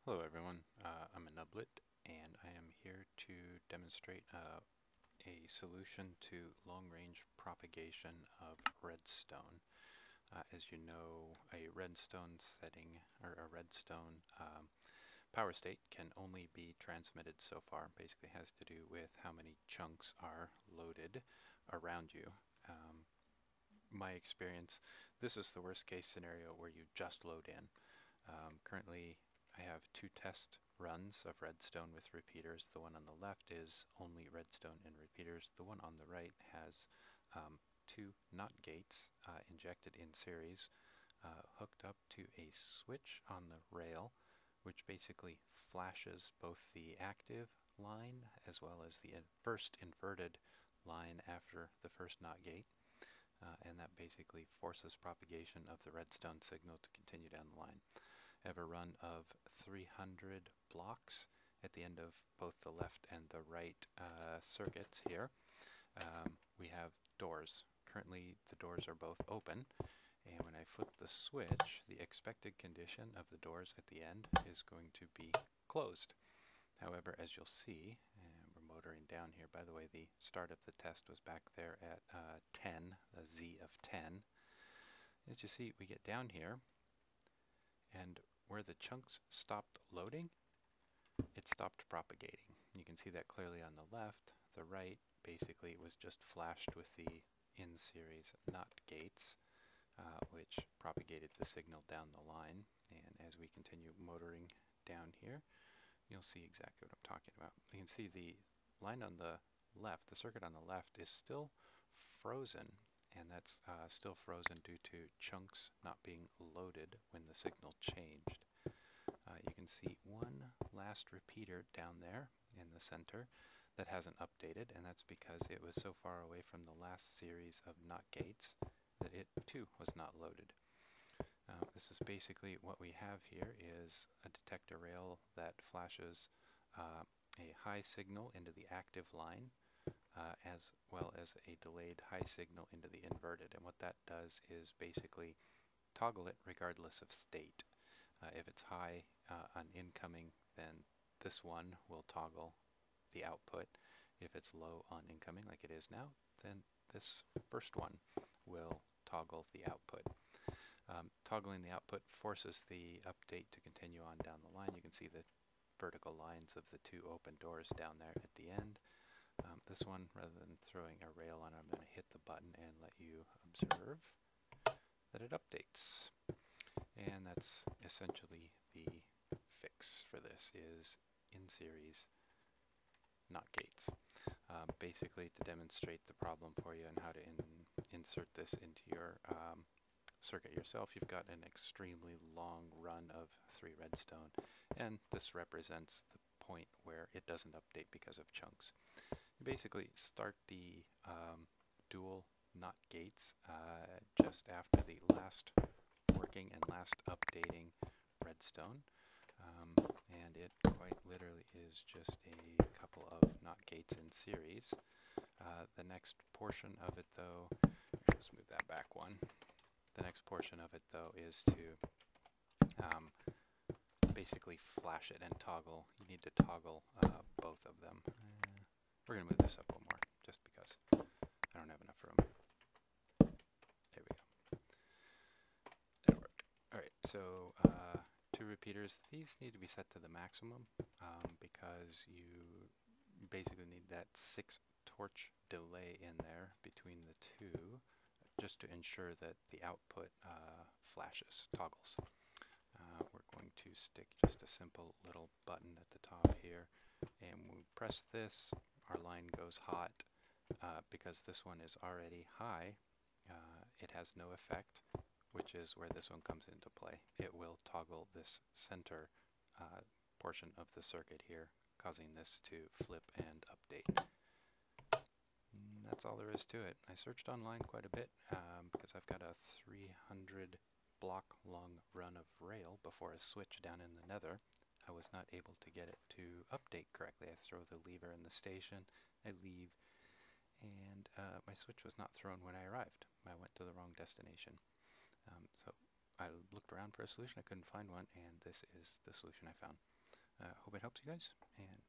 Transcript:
Hello everyone, I'm a Nublet and I am here to demonstrate a solution to long-range propagation of redstone. As you know, a redstone setting or a redstone power state can only be transmitted so far. Basically has to do with how many chunks are loaded around you. My experience, this is the worst case scenario where you just load in. Currently I have two test runs of redstone with repeaters. The one on the left is only redstone and repeaters. The one on the right has two NOT gates injected in series, hooked up to a switch on the rail, which basically flashes both the active line as well as the first inverted line after the first NOT gate. And that basically forces propagation of the redstone signal to continue down the line. I have a run of 300 blocks at the end of both the left and the right circuits here. We have doors. Currently the doors are both open, and when I flip the switch, the expected condition of the doors at the end is going to be closed. However, as you'll see, we're motoring down here. By the way, the start of the test was back there at 10, the Z of 10. As you see, we get down here, and where the chunks stopped loading, it stopped propagating. You can see that clearly on the left. The right basically was just flashed with the in-series NOT gates, which propagated the signal down the line. And as we continue motoring down here, you'll see exactly what I'm talking about. You can see the line on the left, the circuit on the left, is still frozen, and that's still frozen due to chunks not being loaded when the signal changed. You can see one last repeater down there in the center that hasn't updated, and that's because it was so far away from the last series of NOT gates that it too was not loaded. This is basically what we have here is a detector rail that flashes a high signal into the active line, as well as a delayed high signal into the inverted. And what that does is basically toggle it regardless of state. If it's high on incoming, then this one will toggle the output. If it's low on incoming, like it is now, then this first one will toggle the output. Toggling the output forces the update to continue on down the line. You can see the vertical lines of the two open doors down there at the end. This one, rather than throwing a rail on it, I'm going to hit the button and let you observe that it updates. And that's essentially the fix for this, is in-series NOT gates. Basically, to demonstrate the problem for you and how to insert this into your circuit yourself, you've got an extremely long run of 3 redstone, and this represents the point where it doesn't update because of chunks. You basically start the dual NOT gates just after the last working and last updating redstone, and it quite literally is just a couple of NOT gates in series. The next portion of it, though, let's move that back one. The next portion of it, though, is to basically flash it and toggle. You need to toggle both of them. We're going to move this up one more, just because I don't have enough room. There we go. That'll work. Alright, so 2 repeaters. These need to be set to the maximum because you basically need that 6 torch delay in there between the two, just to ensure that the output flashes, toggles. We're going to stick just a simple little button at the top here, and when we press this, our line goes hot. Because this one is already high, it has no effect, which is where this one comes into play. It will toggle this center portion of the circuit here, causing this to flip and update. That's all there is to it. I searched online quite a bit because I've got a 300 block long run of rail before a switch down in the nether. I was not able to get it to update correctly. I throw the lever in the station, I leave, and my switch was not thrown when I arrived. I went to the wrong destination. So I I looked around for a solution, I couldn't find one, and this is the solution I found. Hope it helps you guys, and